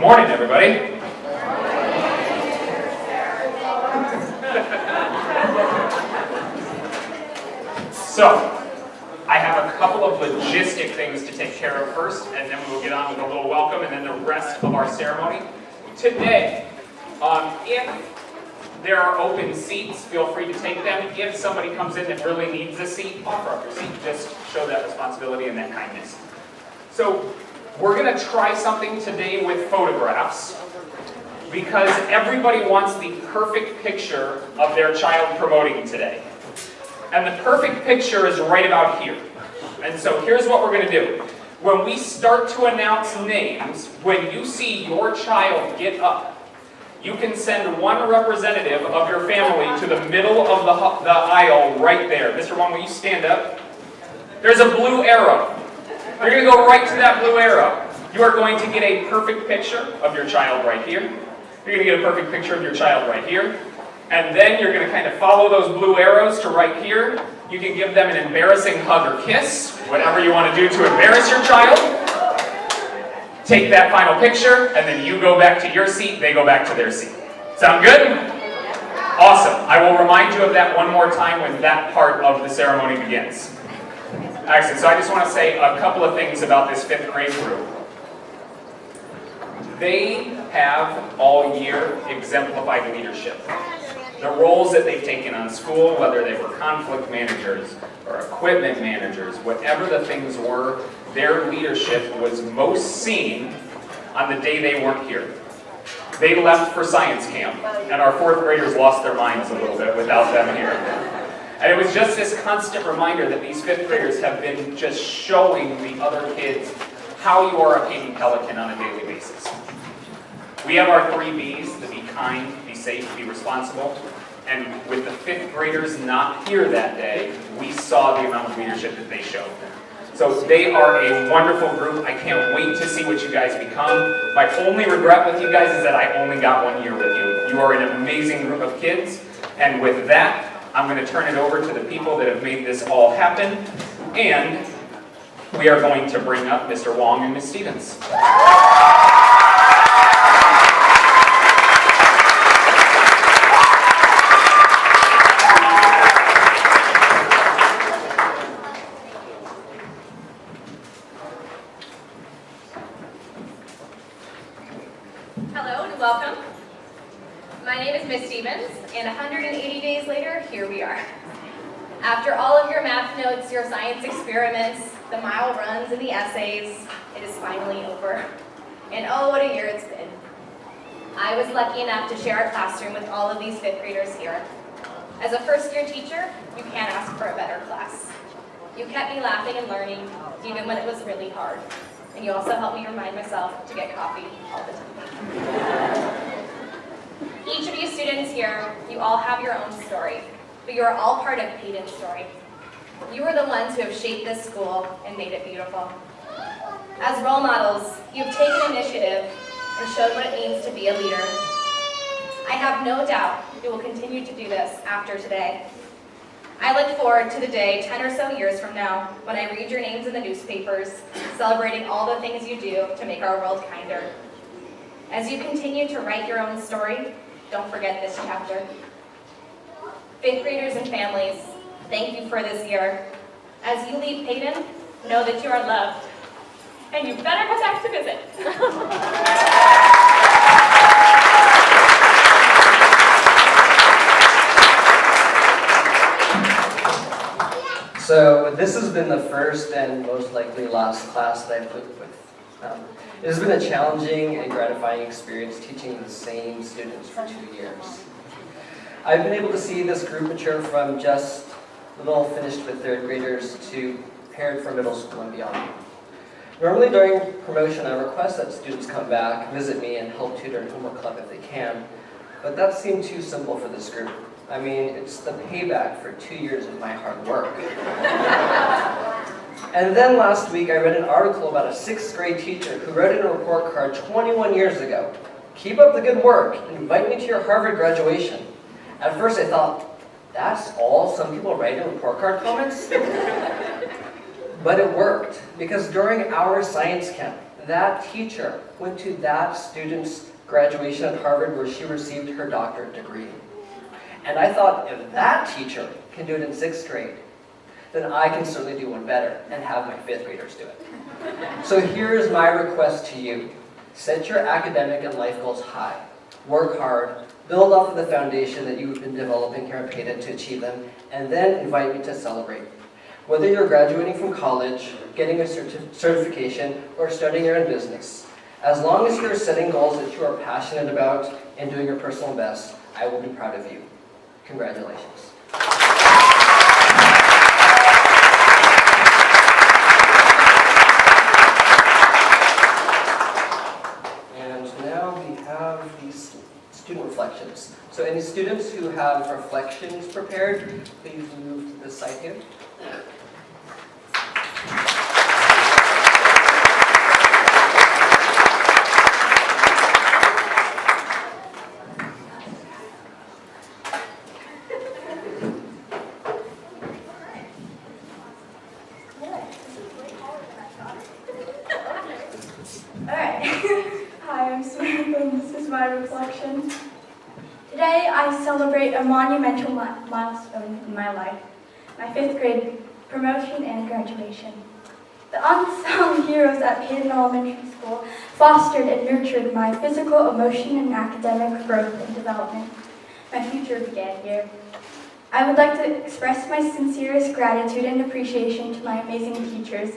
morning, everybody. So, I have a couple of logistic things to take care of first, and then we'll get on with a little welcome and then the rest of our ceremony. Today, if there are open seats, feel free to take them. If somebody comes in that really needs a seat, offer up your seat. Just show that responsibility and that kindness. So, we're going to try something today with photographs because everybody wants the perfect picture of their child promoting today. And the perfect picture is right about here. And so here's what we're going to do. When we start to announce names, when you see your child get up, you can send one representative of your family to the middle of the aisle right there. Mr. Wong, will you stand up? There's a blue arrow. You're going to go right to that blue arrow. You are going to get a perfect picture of your child right here. You're going to get a perfect picture of your child right here. And then you're going to kind of follow those blue arrows to right here. You can give them an embarrassing hug or kiss, whatever you want to do to embarrass your child. Take that final picture, and then you go back to your seat, they go back to their seat. Sound good? Awesome. I will remind you of that one more time when that part of the ceremony begins. Excellent. So I just want to say a couple of things about this 5th grade group. They have all year exemplified leadership. The roles that they've taken on school, whether they were conflict managers or equipment managers, whatever the things were, their leadership was most seen on the day they weren't here. They left for science camp, and our 4th graders lost their minds a little bit without them here. And it was just this constant reminder that these 5th graders have been just showing the other kids how you are a Paden Pelican on a daily basis. We have our 3 B's, the be kind, be safe, be responsible. And with the 5th graders not here that day, we saw the amount of leadership that they showed. So they are a wonderful group. I can't wait to see what you guys become. My only regret with you guys is that I only got 1 year with you. You are an amazing group of kids. And with that, I'm going to turn it over to the people that have made this all happen. And we are going to bring up Mr. Wong and Ms. Stevens. Hello and welcome. My name is Miss Stevens, and 180 days later, here we are. After all of your math notes, your science experiments, the mile runs, and the essays, it is finally over. And oh, what a year it's been. I was lucky enough to share a classroom with all of these 5th graders here. As a first-year teacher, you can't ask for a better class. You kept me laughing and learning, even when it was really hard. And you also helped me remind myself to get coffee all the time. Each of you students here, you all have your own story, but you are all part of Paden's story. You are the ones who have shaped this school and made it beautiful. As role models, you've taken initiative and showed what it means to be a leader. I have no doubt you will continue to do this after today. I look forward to the day 10 or so years from now when I read your names in the newspapers, celebrating all the things you do to make our world kinder. As you continue to write your own story, don't forget this chapter. 5th graders and families, thank you for this year. As you leave Paden, know that you are loved, and you better come back to visit. So this has been the first and most likely last class that I've put with. It has been a challenging and gratifying experience teaching the same students for 2 years. I've been able to see this group mature from just little finished with 3rd graders to prepared for middle school and beyond. Normally during promotion I request that students come back, visit me, and help tutor in homework club if they can, but that seemed too simple for this group. I mean, it's the payback for 2 years of my hard work. And then last week I read an article about a 6th grade teacher who wrote in a report card 21 years ago, "Keep up the good work, invite me to your Harvard graduation." At first I thought, that's all some people write in report card comments? But it worked, because during our science camp, that teacher went to that student's graduation at Harvard where she received her doctorate degree. And I thought, if that teacher can do it in 6th grade, then I can certainly do one better and have my 5th graders do it. So here is my request to you. Set your academic and life goals high. Work hard. Build off of the foundation that you've been developing here at Paden to achieve them, and then invite me to celebrate. Whether you're graduating from college, getting a certification, or starting your own business, as long as you're setting goals that you are passionate about and doing your personal best, I will be proud of you. Congratulations. And now we have these student reflections. So any students who have reflections prepared, please move to this side here. Alright. Hi, I'm Samantha and this is my reflection. Today I celebrate a monumental milestone in my life, my 5th grade promotion and graduation. The unsung heroes at Paden Elementary School fostered and nurtured my physical, emotional, and academic growth and development. My future began here. I would like to express my sincerest gratitude and appreciation to my amazing teachers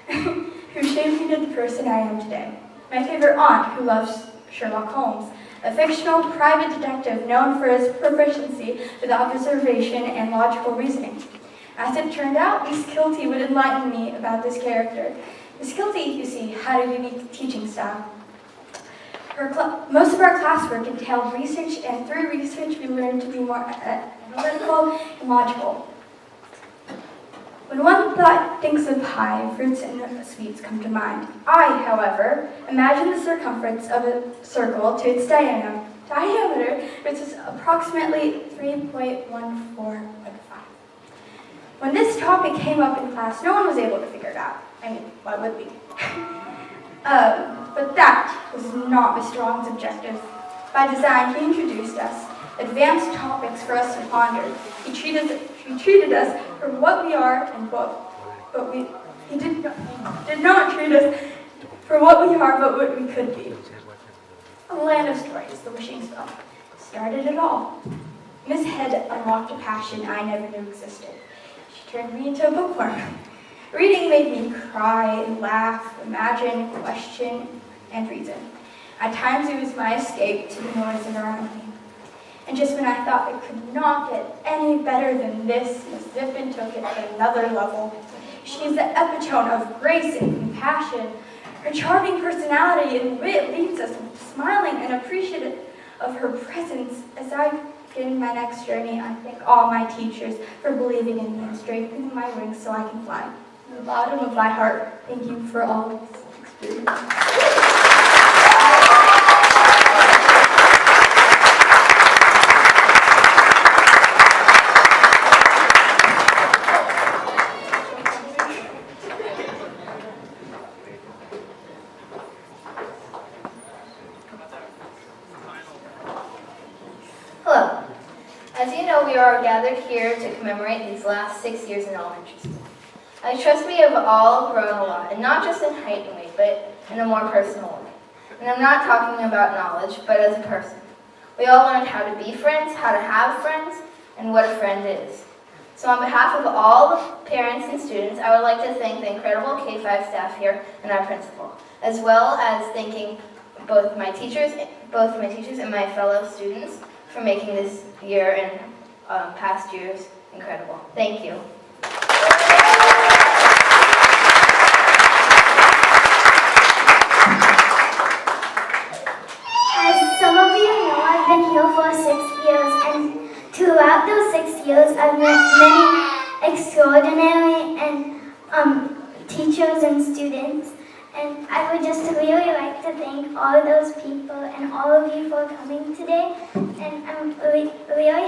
who shaped me to the person I am today. My favorite aunt, who loves Sherlock Holmes, a fictional private detective known for his proficiency with observation and logical reasoning. As it turned out, Miss Kilty would enlighten me about this character. Miss Kilty, you see, had a unique teaching style. Most of our classwork entailed research, and through research we learned to be more analytical and logical. When one thinks of pie, fruits and sweets come to mind. I, however, imagine the circumference of a circle to its diameter, which is approximately 3.1415. When this topic came up in class, no one was able to figure it out. I mean, why would we? But that was not Mr. Wong's objective. By design, he introduced us advanced topics for us to ponder. He treated us for what we are and he did not treat us for what we are, but what we could be. A land of stories, the wishing spell, started it all. Miss Head unlocked a passion I never knew existed. She turned me into a bookworm. Reading made me cry, laugh, imagine, question, and reason. At times it was my escape to the noise around me. And just when I thought it could not get any better than this, Miss Zippin took it to another level. She is the epitome of grace and compassion. Her charming personality and wit leaves us smiling and appreciative of her presence. As I begin my next journey, I thank all my teachers for believing in me and strengthening my wings so I can fly. From the bottom of my heart, thank you for all this experience. Hello. As you know, we are gathered here to commemorate these last 6 years in elementary school. I trust we have all grown a lot, and not just in height and weight, but in a more personal way. And I'm not talking about knowledge, but as a person. We all learned how to be friends, how to have friends, and what a friend is. So on behalf of all the parents and students, I would like to thank the incredible K-5 staff here and our principal, as well as thanking both my teachers and my fellow students for making this year and past years incredible. Thank you. As some of you know, I've been here for 6 years, and throughout those 6 years, I've met many extraordinary teachers and students. And I would just really like to thank all of those people and all of you for coming today. And I'm really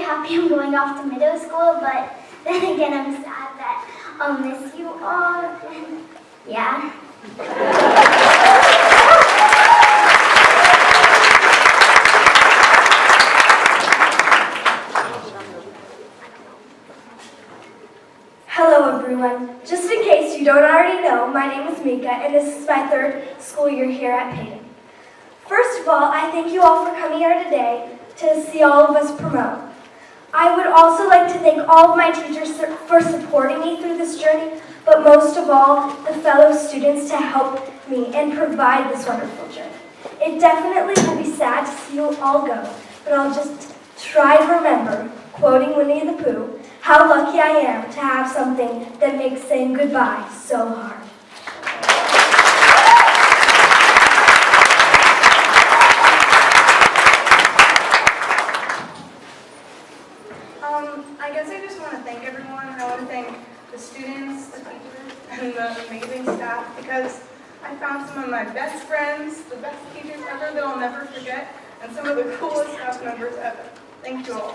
happy I'm going off to middle school, but then again, I'm sad that I'll miss you all. And yeah. my name is Mika, and this is my third school year here at Paden. First of all, I thank you all for coming here today to see all of us promote. I would also like to thank all of my teachers for supporting me through this journey, but most of all, the fellow students to help me and provide this wonderful journey. It definitely will be sad to see you all go, but I'll just try to remember, quoting Winnie the Pooh, how lucky I am to have something that makes saying goodbye so hard. I guess I just want to thank everyone. I want to thank the students, the teachers, and the amazing staff because I found some of my best friends, the best teachers ever that I'll never forget, and some of the coolest staff members ever. Thank you all.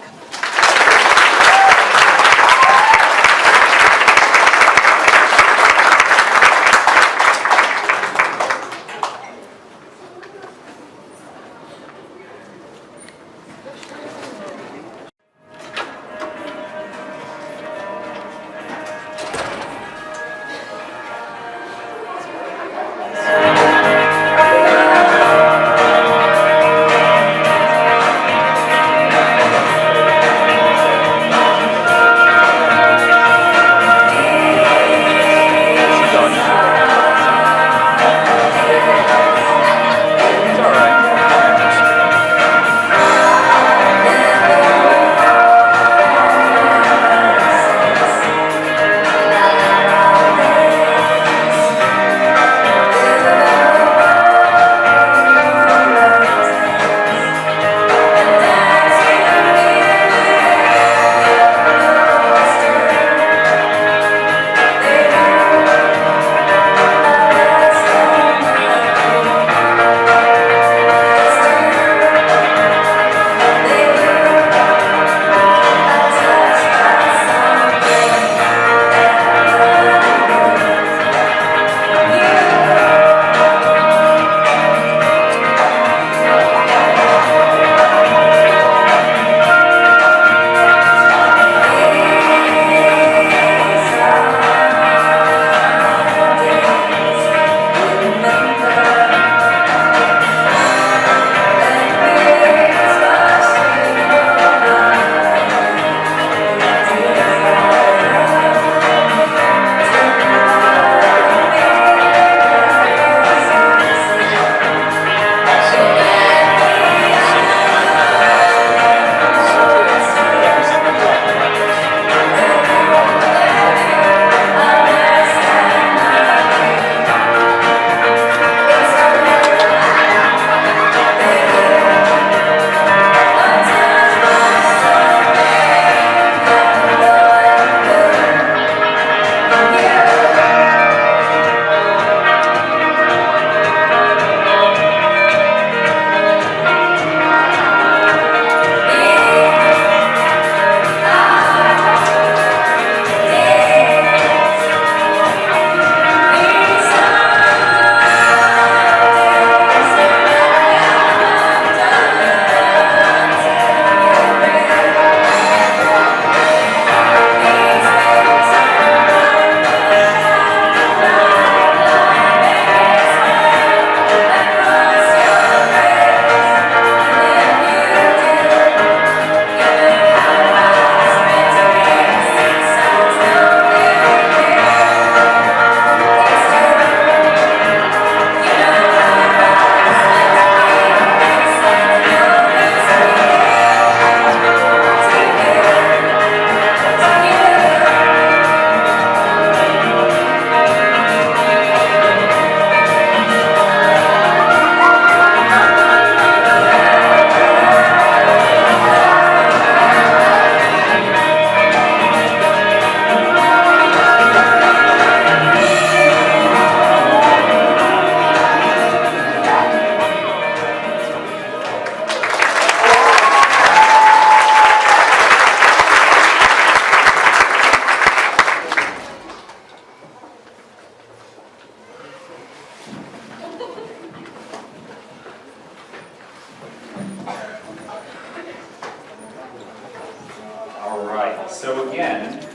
So again,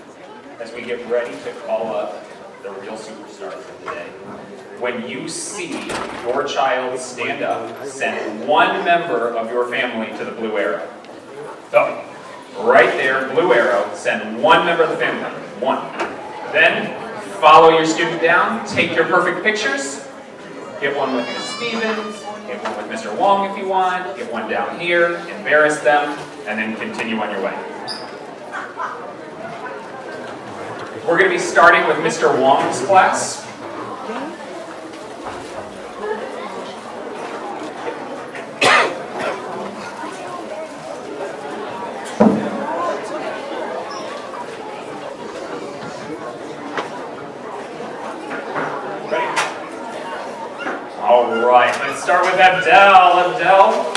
as we get ready to call up the real superstars of the day. When you see your child stand up, send one member of your family to the blue arrow. So, right there, blue arrow, send one member of the family. One. Then, follow your student down, take your perfect pictures, get one with Ms. Stevens, get one with Mr. Wong if you want, get one down here, embarrass them, and then continue on your way. We're going to be starting with Mr. Wong's class. All right, let's start with Abdel. Abdel.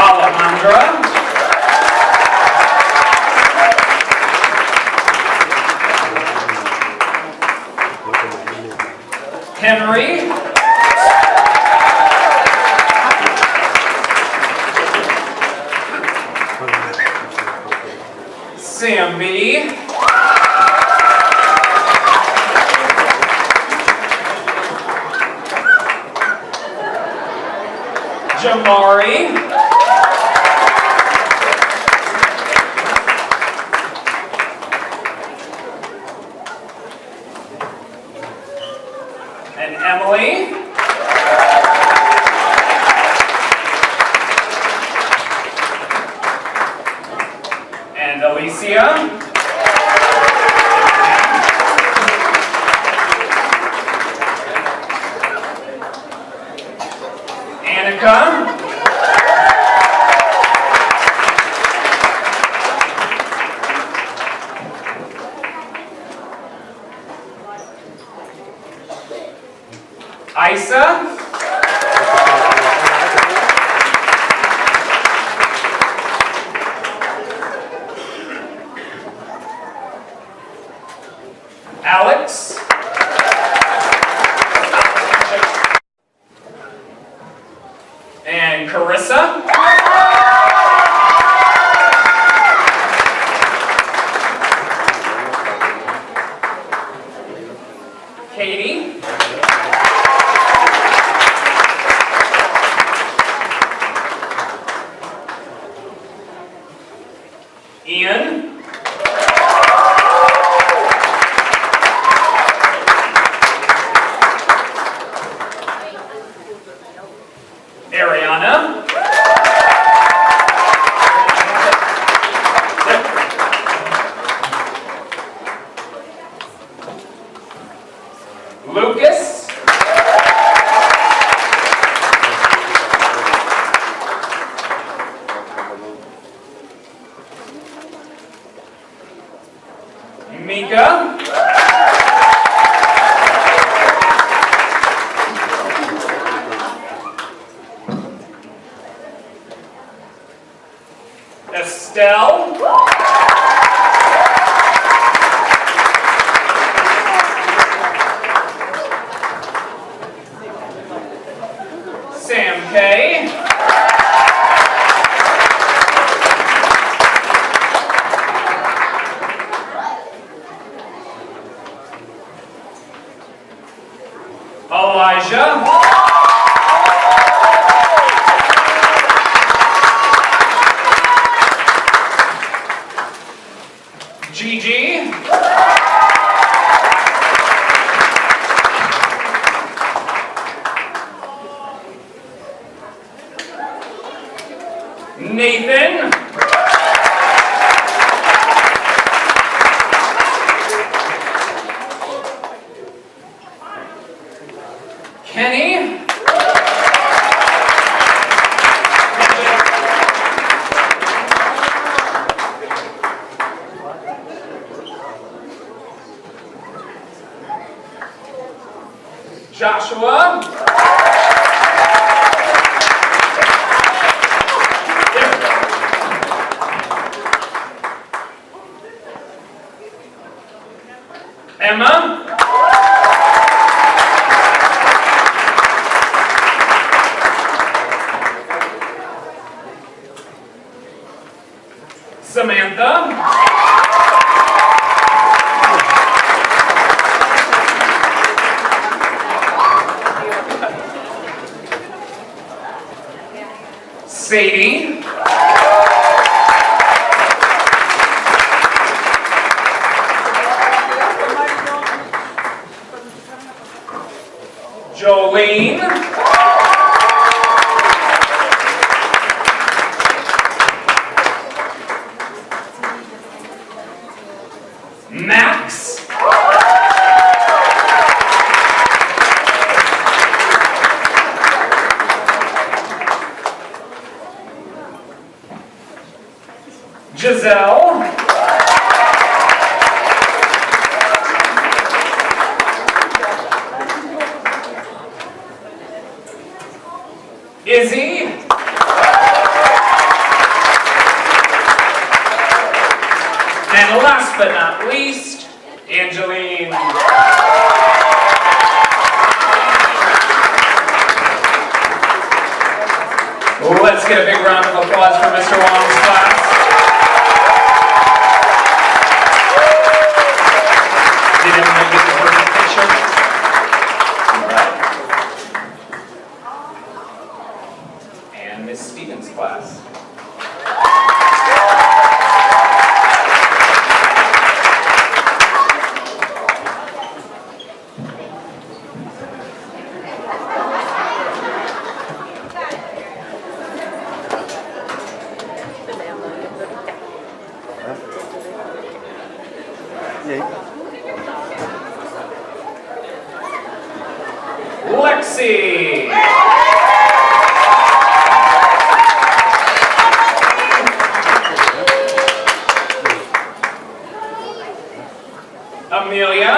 Alejandra. Henry. Samby. Jamari. And Emily. And Alicia. Annika. Isa. Alex. And Carissa. Katie. Ian. Ariana. Lucas. Mika. Estelle. Sam K. Elijah. Gigi. Nathan. Kenny. Joshua. Emma. Sadie. Jolene. Max. Giselle. Izzy. And last but not least, Angeline. Let's get a big round of applause for Mr. Wong's class. Did everyone get the perfect picture? All right. And Miss Stevens' class. Lexi. Amelia.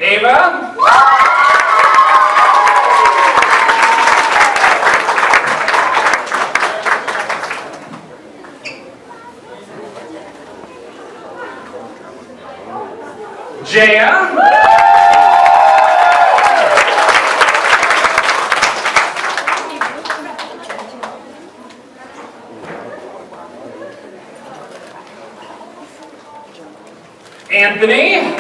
Ava. Jaya. Anthony.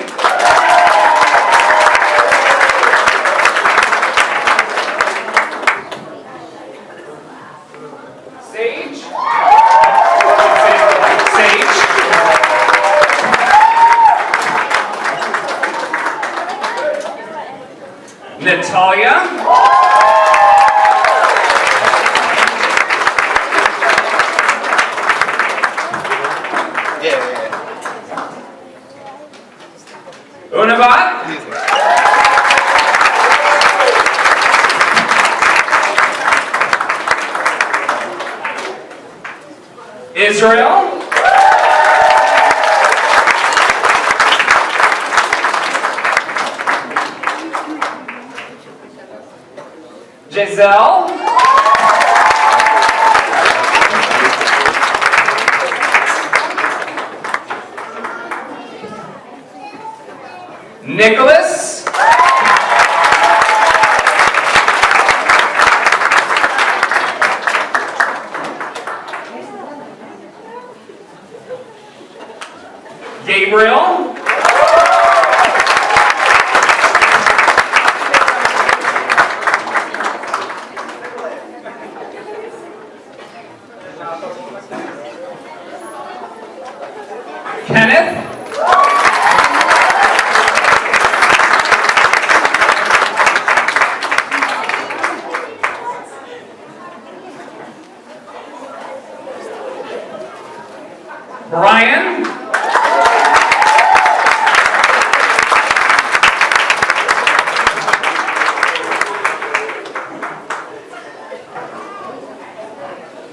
Sage. Sage. Natalia. Unavat. Israel. Giselle. Nicholas. Gabriel. Kenneth. Brian.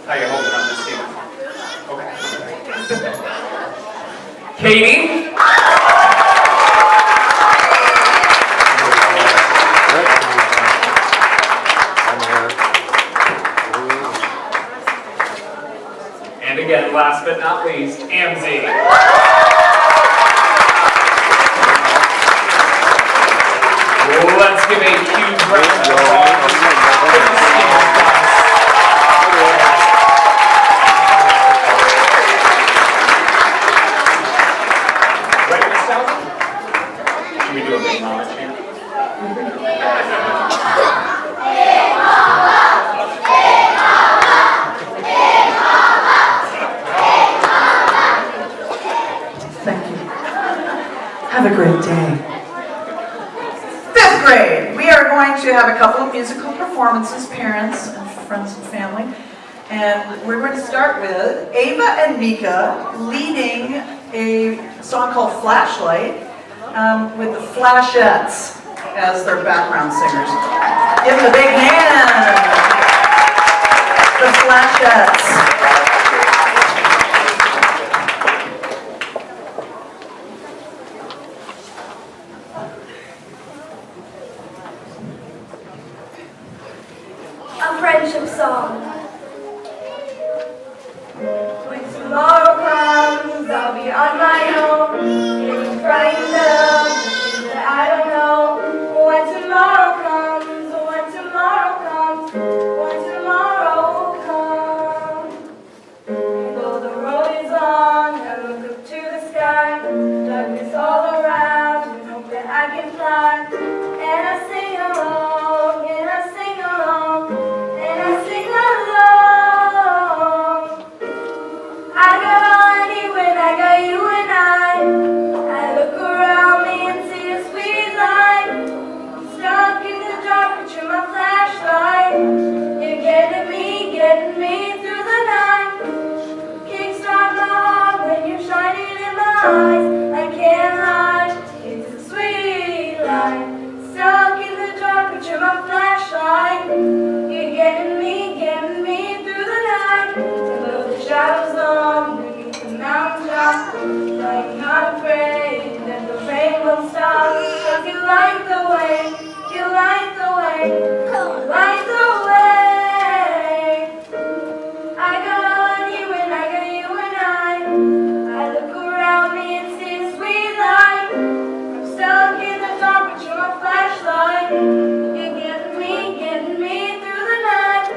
How you holding up this team? Okay. Katie. And again, last but not least, Amzi. Let's give a huge round of applause for the Stevens class. Right, Have a great day. Fifth grade, we are going to have a couple of musical performances, parents and friends and family. And we're going to start with Ava and Mika leading a song called Flashlight with the Flashettes as their background singers. Give them a big hand. The Flashettes. A friendship song. When tomorrow comes, I'll be on my own, getting frightened of the things that I don't know. When tomorrow comes, when tomorrow comes, when tomorrow comes. And though the road is long, I look up to the sky, darkness all around, and hope that I can fly. And I sing along, and I sing along, and I sing along. I got all I need when I got you and I look around me and see a sweet light. I'm stuck in the dark, but you're my flashlight. You're getting me through the night. Kickstart my heart when you're shining in my eyes. I can't hide, it's a sweet light. Stuck in the dark, but you're my flashlight. You're getting me through the night. And though the shadows long beneath the mountaintop, I'm not afraid that the rain will stop. 'Cause you light the way, you light the way, you light the way. I got all I need when I got you and I look around me and see a sweet light. I'm stuck in the dark, but you're my flashlight. You're getting me through the night.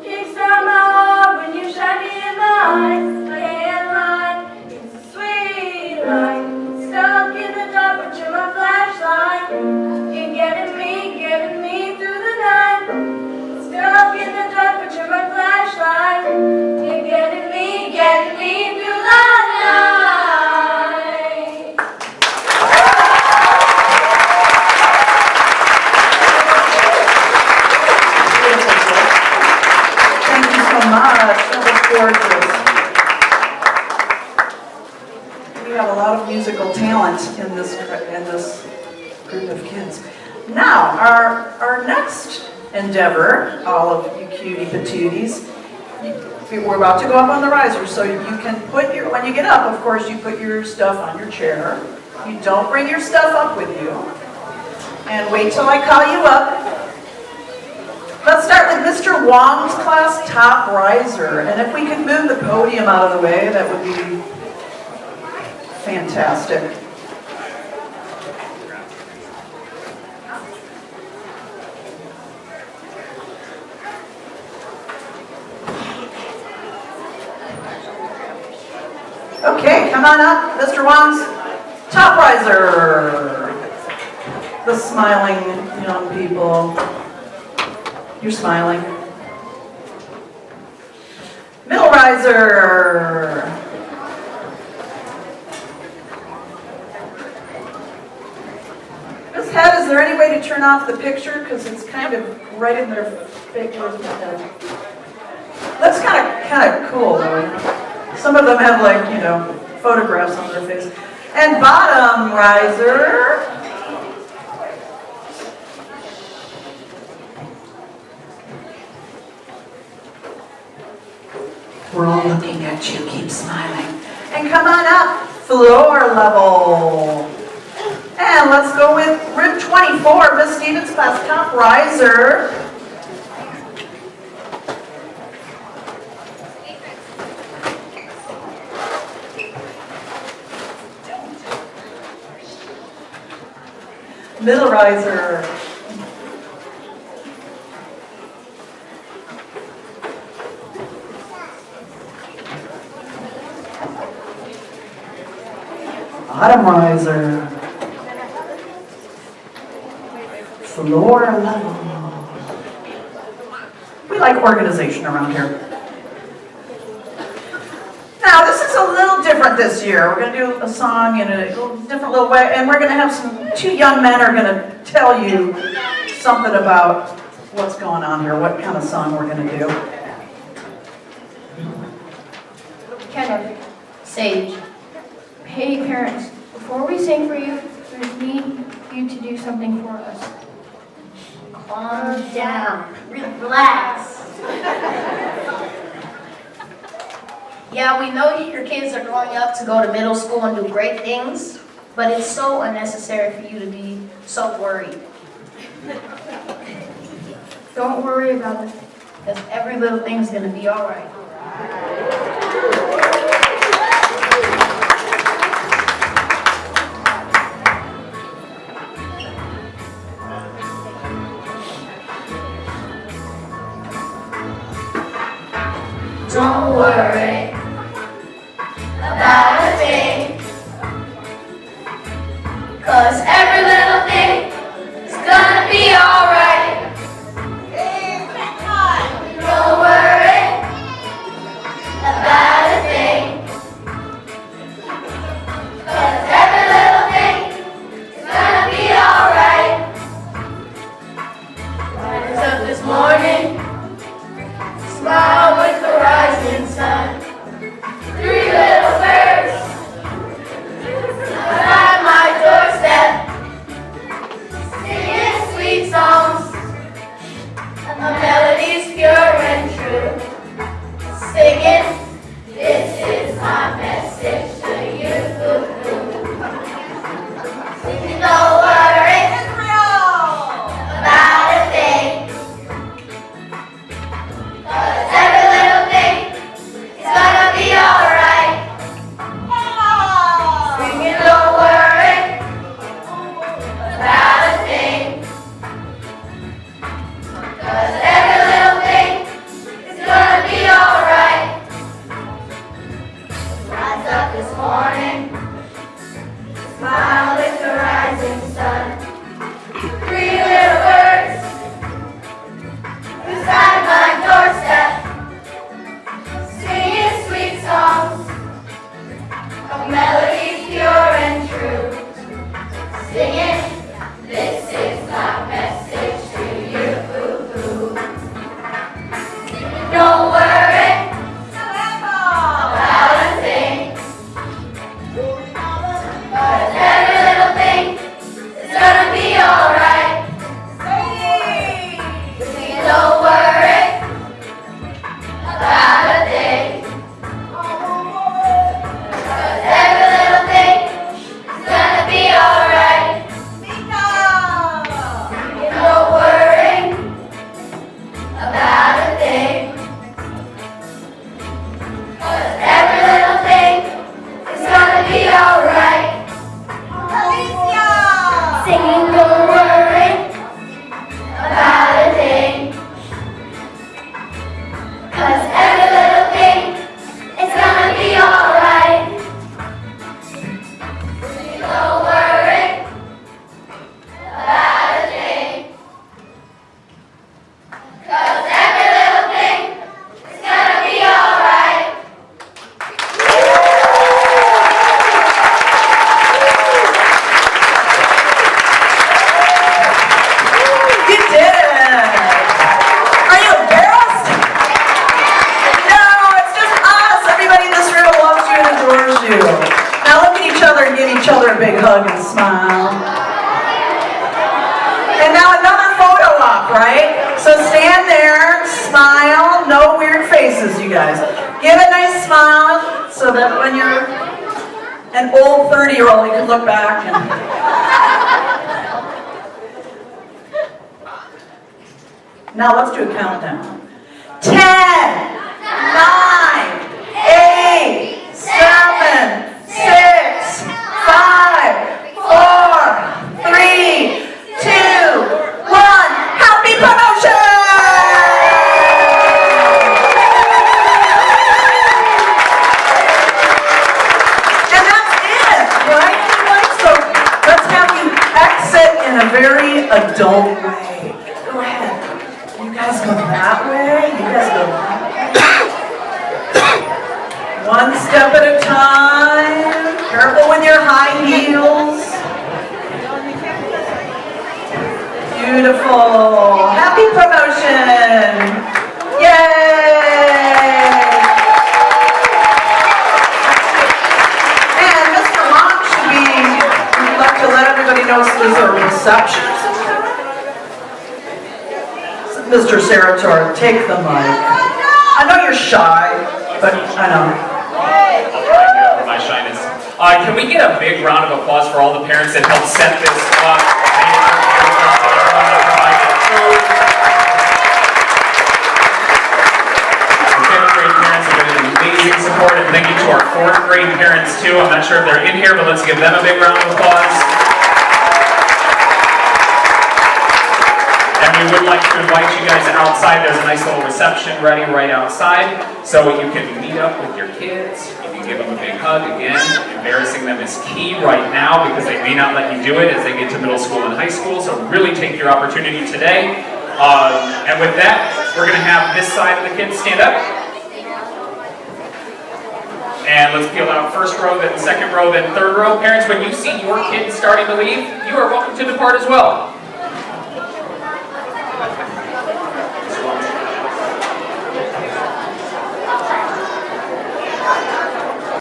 Kickstart my heart when you're shining in my eyes. I can't lie, it's a sweet light. Stuck in the dark, but you're my flashlight. You're getting me through the night. Stuck in the dark, but you're my flashlight. You're getting me through the night. Thank you so much. That was gorgeous. We have a lot of musical talent in this group of kids. Now, our next endeavor, all of you cutie patooties, we're about to go up on the riser, so you can put when you get up, of course, you put your stuff on your chair. You don't bring your stuff up with you. And wait till I call you up. Let's start with Mr. Wong's class, Top Riser. And if we could move the podium out of the way, that would be fantastic. Okay, come on up, Mr. Wong's Top Riser. The smiling young people. You're smiling. Middle riser. Ms. Head, is there any way to turn off the picture? Because it's kind of right in their face. That's kind of cool, though. Some of them have, like, photographs on their face. And bottom riser. We're all looking at you. Keep smiling. And come on up, floor level. And let's go with rib 24, Miss Stevens' class, Top Riser. Middle riser. Bottom riser. Floor level. We like organization around here. Now, this is a little different different this year. We're going to do a song in a different little way, and we're going to have two young men are going to tell you something about what's going on here, what kind of song we're going to do. Kenneth, Sage. Hey parents, before we sing for you, we need you to do something for us. Calm down. Relax. Yeah, we know your kids are growing up to go to middle school and do great things, but it's so unnecessary for you to be so worried. Don't worry about it. Because every little thing's going to be all right. Don't worry about a thing, 'cause every little thing is gonna be alright. Don't worry about a thing, 'cause every little thing is gonna be alright. Rise up this morning, smile with the rising sun. 3 little birds at my doorstep, singing sweet songs. A melody's pure and true, singing, this is my message to you. Don't worry about a thing, 'cause every little thing is gonna be alright. Singing, don't worry about a thing, 'cause every little thing is gonna be alright. Rise up this morning, smile with the rising sun. 3 little birds beside my doorstep, singing sweet songs of melodies pure and true, singing, this is my message to you. Don't worry about a thing, 'cause every little thing is gonna be alright. Singing, don't worry about a thing, 'cause every little thing is gonna be alright. Singing, don't worry about a thing, 'cause every little thing is gonna be alright. Singing, don't worry about a thing, 'cause every little thing is gonna be alright. Singing, don't worry about a thing, 'cause every little thing is gonna be alright. You did it! Are you embarrassed? No, it's just us. Everybody in this room loves you and adores you. Now look at each other and give each other a big hug and smile. And now another photo op, right? So stand there, smile, no weird faces, you guys. Give a nice smile so that when you're an old 30-year-old, you can look back and... Now let's do a countdown. 10, 9, 8, 7, 6, 5, 4, 3, 2, 1. Happy promotion! And that's it, right? So let's have you exit in a very adult way. Go ahead. You guys go that way. You guys go that way. One step at a time. Careful with your high heels. Beautiful. Happy promotion. Yay! And Mr. Long should be, we'd like to let everybody know there's a reception. Mr. Sarator, take the mic. I know you're shy, but I know. My shyness. Can we get a big round of applause for all the parents that helped set this up? The fifth grade parents have been an amazing support, and thank you to our fourth grade parents too. I'm not sure if they're in here, but let's give them a big round of applause. And we would like to invite you guys outside. There's a nice little reception ready right outside, so you can meet up with your kids. You can give them a big hug. Again, embarrassing them is key right now because they may not let you do it as they get to middle school and high school, so really take your opportunity today. And with that, we're going to have this side of the kids stand up. And let's peel out first row, then second row, then third row. Parents, when you see your kids starting to leave, you are welcome to depart as well.